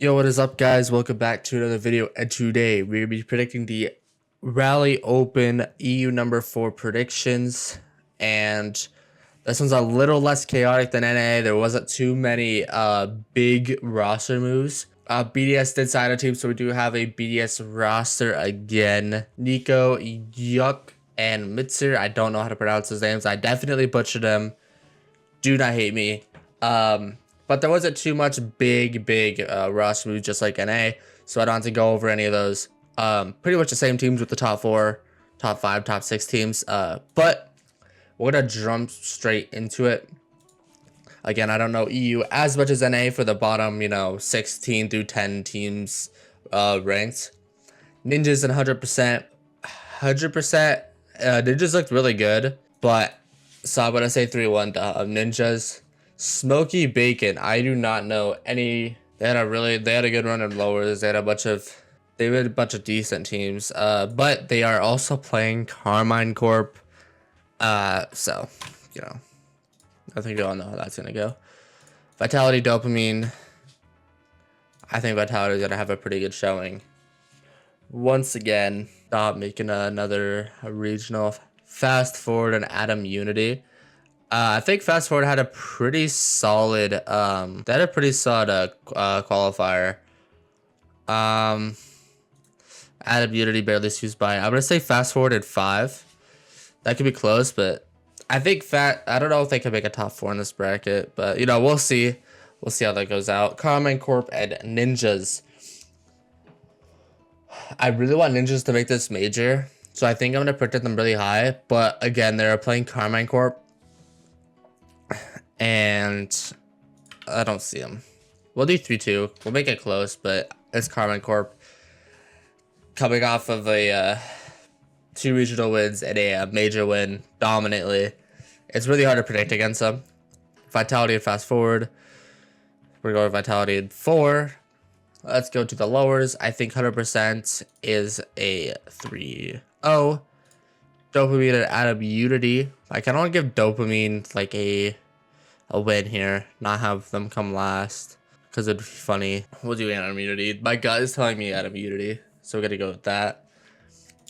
Yo, what is up, guys? Welcome back to another video, and today we're gonna be predicting the Rally Open EU number 4 predictions, and this one's a little less chaotic than NA. There wasn't too many big roster moves. BDS did sign a team, so we do have a BDS roster again. Nico, Yuk, and Mitzer. I don't know how to pronounce his names. I definitely butchered them. Do not hate me. But there wasn't too much big roster moves just like NA, so I don't have to go over any of those. Pretty much the same teams with the top 4, top 5, top 6 teams. But we're gonna jump straight into it. Again, I don't know EU as much as NA for the bottom, 16 through 10 teams ranked. Ninjas and 100%. Ninjas looked really good, but so I'm gonna say 3-1 Ninjas. Smoky Bacon. I do not know any. They had a good run in lowers. They had a bunch of decent teams. But they are also playing Karmine Corp. So I think we all know how that's gonna go. Vitality Dopamine. I think Vitality is gonna have a pretty good showing. Once again, stop making another regional. Fast Forward and Atom Unity. I think Fast Forward had a pretty solid qualifier. Atom Unity barely used by. I'm gonna say Fast Forward at 5. That could be close, but I think I don't know if they can make a top 4 in this bracket, but we'll see. We'll see how that goes out. Karmine Corp and Ninjas. I really want Ninjas to make this major, so I think I'm gonna predict them really high. But again, they're playing Karmine Corp, and I don't see them. We'll do 3-2. We'll make it close, but it's Karmine Corp coming off of a 2 regional wins and a major win dominantly. It's really hard to predict against them. Vitality and Fast Forward. We're going Vitality in 4. Let's go to the lowers. I think 100% is a 3-0. Dopamine and Atom Unity. I kind of want to give Dopamine like a win here, not have them come last, because it'd be funny. We'll do Atom Unity. My gut is telling me Atom Unity, so we're gonna go with that.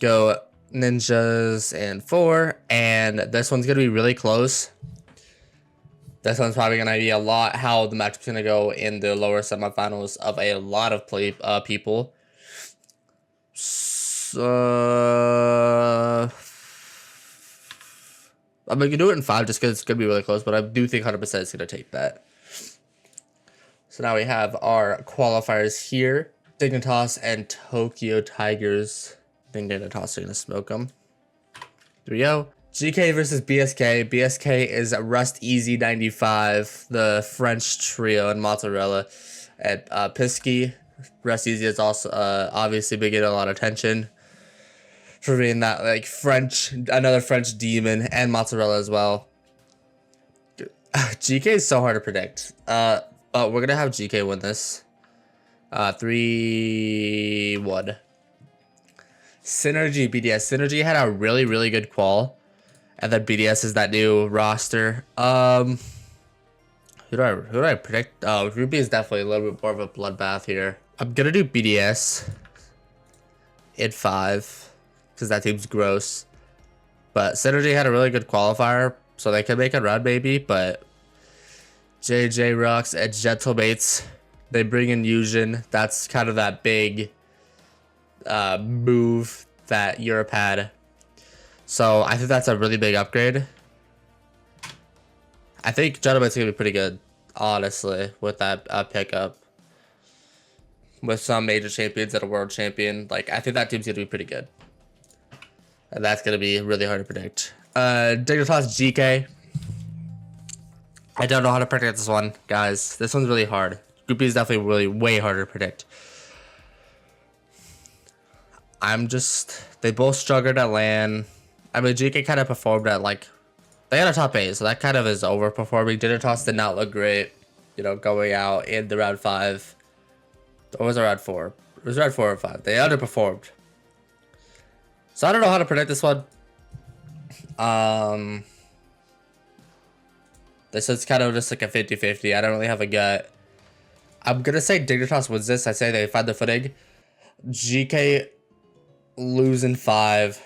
Go Ninjas and 4, and this one's gonna be really close. This one's probably gonna be a lot how the matchup's gonna go in the lower semifinals of a lot of people. So I'm gonna do it in 5 just because it's gonna be really close, but I do think 100% is gonna take that. So now we have our qualifiers here: Dignitas and Tokyo Tigers. I think Dignitas are gonna smoke them. 3-0. GK versus BSK. BSK is Rust Easy 95, the French trio, and Mozzarella at Pisky. Rust Easy is also obviously been getting a lot of attention for being that like another French demon, and Mozzarella as well. GK is so hard to predict. But we're gonna have GK win this. 3-1. Synergy BDS. Synergy had a really good qual, and then BDS is that new roster. Who do I predict? Oh, Ruby is definitely a little bit more of a bloodbath here. I'm gonna do BDS in 5, because that team's gross. But Synergy had a really good qualifier, so they could make a run maybe. But JJ Rocks and Gentlemates, they bring in Fusion. That's kind of that big move that Europe had. So I think that's a really big upgrade. I think Gentlemates gonna be pretty good, honestly, with that pickup. With some major champions and a world champion, like I think that team's gonna be pretty good. And that's going to be really hard to predict. Dignitas GK. I don't know how to predict this one, guys. This one's really hard. Group B is definitely way harder to predict. They both struggled at LAN. I mean, GK kind of performed at they had a top 8, so that kind of is overperforming. Dignitas did not look great, going out in the round 5. Or was it round 4? It was round 4 or 5. They underperformed. So I don't know how to predict this one. This is kind of just like a 50-50. I don't really have a gut. I'm gonna say Dignitas wins this. I say they find their footing. GK losing 5,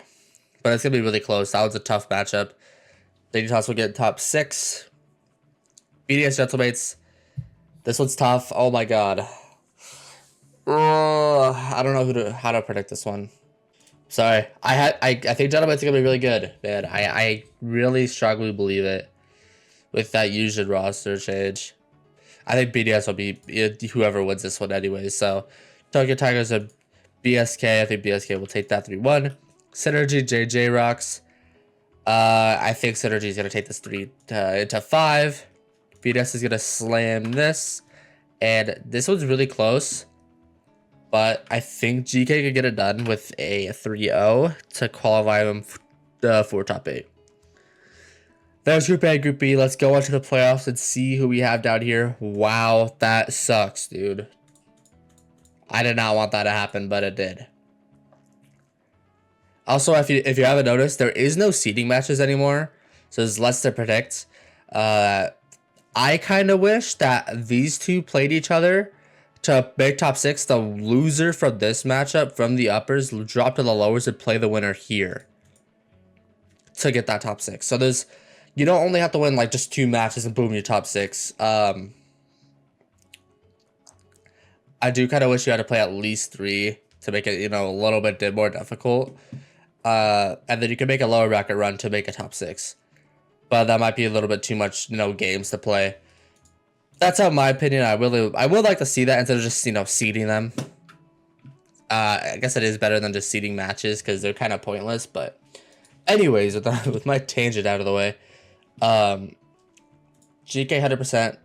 but it's gonna be really close. That was a tough matchup. Dignitas will get top 6. BDS Gentlemates. This one's tough. Oh my god. I don't know how to predict this one. Sorry. I think Gentlemates are gonna be really good, man. I really strongly believe it with that usual roster change. I think BDS will be whoever wins this one anyway. So Tokyo Tigers and BSK. I think BSK will take that 3-1. Synergy JJ Rocks. I think Synergy is gonna take this 3 into 5. BDS is gonna slam this, and this one's really close. But I think GK could get it done with a 3-0 to qualify them for top 8. There's Group A, Group B. Let's go on to the playoffs and see who we have down here. Wow, that sucks, dude. I did not want that to happen, but it did. Also, if you haven't noticed, there is no seeding matches anymore, so there's less to predict. I kind of wish that these two played each other to make top 6. The loser from this matchup from the uppers drop to the lowers and play the winner here to get that top 6. So you don't only have to win like just 2 matches and boom, you're top 6. I do kind of wish you had to play at least 3 to make it, a little bit more difficult. And then you can make a lower bracket run to make a top 6. But that might be a little bit too much, games to play. That's how my opinion. I would like to see that instead of just, seeding them. I guess it is better than just seeding matches because they're kind of pointless. But anyways, with my tangent out of the way, GK 100%.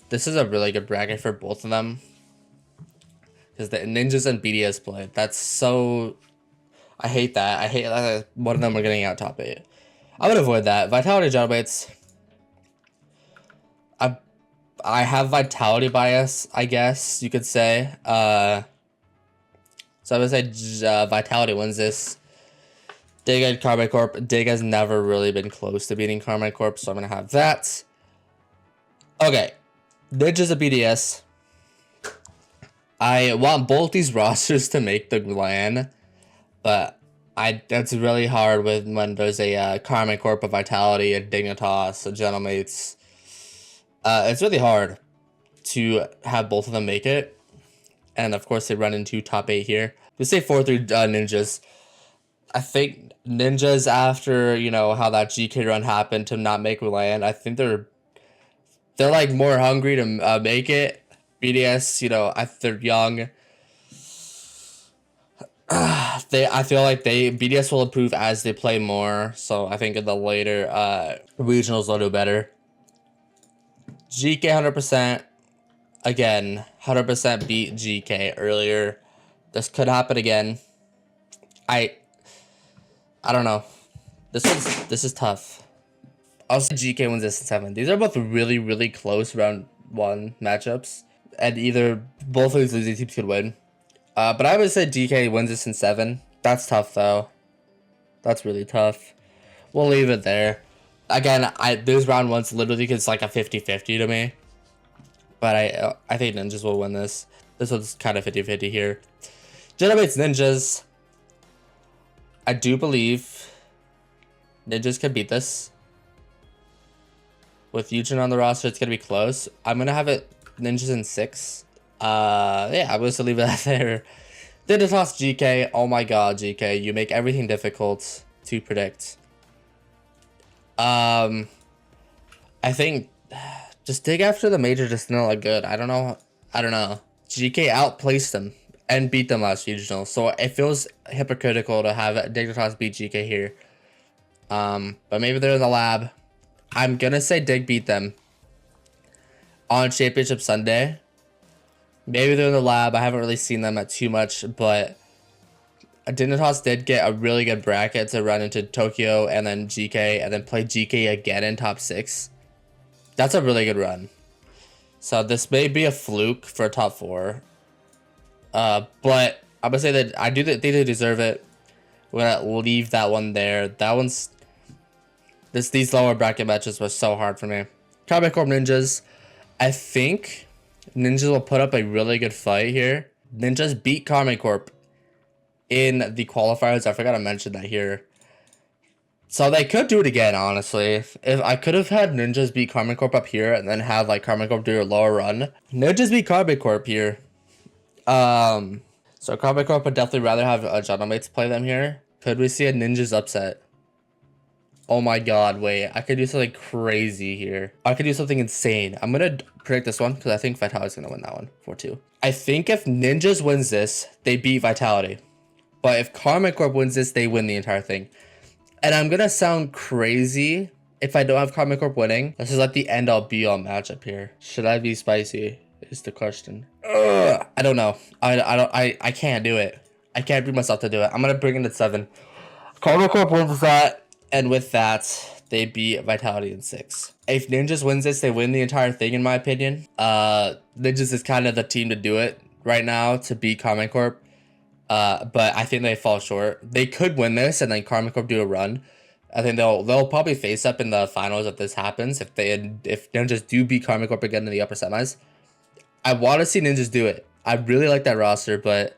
This is a really good bracket for both of them because the Ninjas and BDS play. That's so. I hate that. I hate that one of them are getting out top 8. I would avoid that. Vitality Gentlemates. I have Vitality bias, I guess you could say. So I would say Vitality wins this. Dig and Karmine Corp. Dig has never really been close to beating Karmine Corp, so I'm going to have that. Okay. Ninjas and BDS. I want both these rosters to make the LAN, but that's really hard when there's a Karmine Corp, a Vitality, a Dignitas, a Gentlemates. It's really hard to have both of them make it. And of course they run into top 8 here. We say 4-3 Ninjas. I think Ninjas, after, how that GK run happened to not make LAN, I think they're like more hungry to make it. BDS, they're young. I feel like BDS will improve as they play more. So I think in the later regionals they'll do better. GK 100%. Again, 100% beat GK earlier. This could happen again. I don't know. This is tough. I'll say GK wins this in 7. These are both really, really close round 1 matchups. And both of these losing teams could win. But I would say GK wins this in 7. That's tough though. That's really tough. We'll leave it there. Again, those round 1s literally it's like a 50-50 to me. But I think Ninjas will win this. This one's kind of 50-50 here. Gentlemates Ninjas. I do believe Ninjas can beat this. With Eugen on the roster, it's going to be close. I'm going to have it Ninjas in 6. Yeah, I'm going to leave it there. Dignitas GK. Oh my god, GK. You make everything difficult to predict. I think just dig after the major just not look good. I don't know. GK outplaced them and beat them last regional, so it feels hypocritical to have Dignitas beat GK here. But maybe they're in the lab. I'm gonna say Dig beat them on Championship Sunday. Maybe they're in the lab. I haven't really seen them at too much, but Dignitas did get a really good bracket to run into Tokyo and then GK and then play GK again in top 6. That's a really good run. So this may be a fluke for top 4. But I'm gonna say that I do think they deserve it. We're gonna leave that one there. That one's these lower bracket matches were so hard for me. Karmine Corp Ninjas. I think Ninjas will put up a really good fight here. Ninjas beat Karmine Corp in the qualifiers. I forgot to mention that here. So they could do it again, honestly. If I could have had Ninjas beat Karmine Corp up here and then have like Karmine Corp do a lower run. Ninjas beat Karmine Corp here. So Karmine Corp would definitely rather have Gentlemates play them here. Could we see a Ninjas upset? Oh my god, wait. I could do something crazy here. I could do something insane. I'm going to predict this one because I think Vitality's going to win that one 4-2. I think if Ninjas wins this, they beat Vitality. But if Karmine Corp wins this, they win the entire thing. And I'm going to sound crazy if I don't have Karmine Corp winning. This is like the end all be all matchup here. Should I be spicy is the question. Ugh, I don't know. I can't do it. I can't bring myself to do it. I'm going to bring it at 7. Karmine Corp wins that. And with that, they beat Vitality in 6. If Ninjas wins this, they win the entire thing, in my opinion. Ninjas is kind of the team to do it right now to beat Karmine Corp. But I think they fall short. They could win this and then Karmine Corp do a run. I think they'll probably face up in the finals if this happens. If Ninjas do beat Karmine Corp again in the upper semis. I want to see Ninjas do it. I really like that roster, but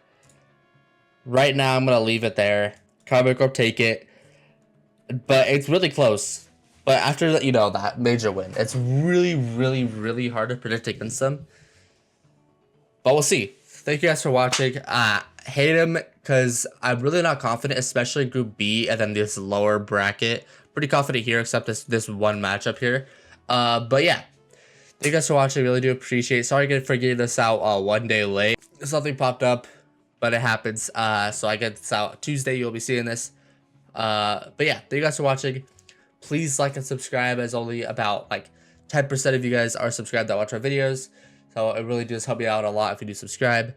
right now I'm gonna leave it there. Karmine Corp take it. But it's really close. But after, that major win, it's really, really, really hard to predict against them. But we'll see. Thank you guys for watching. Hate him because I'm really not confident, especially in Group B and then this lower bracket. Pretty confident here, except this one matchup here. But yeah, thank you guys for watching. I really do appreciate it. Sorry for getting this out 1 day late. Something popped up, but it happens. So I get this out Tuesday. You'll be seeing this. But yeah, thank you guys for watching. Please like and subscribe, as only about like 10% of you guys are subscribed that watch our videos. So it really does help me out a lot if you do subscribe.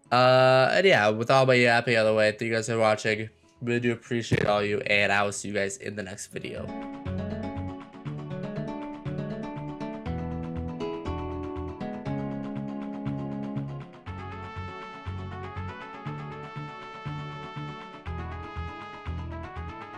And yeah, with all my yapping out of the way, thank you guys for watching. Really do appreciate all you, and I will see you guys in the next video.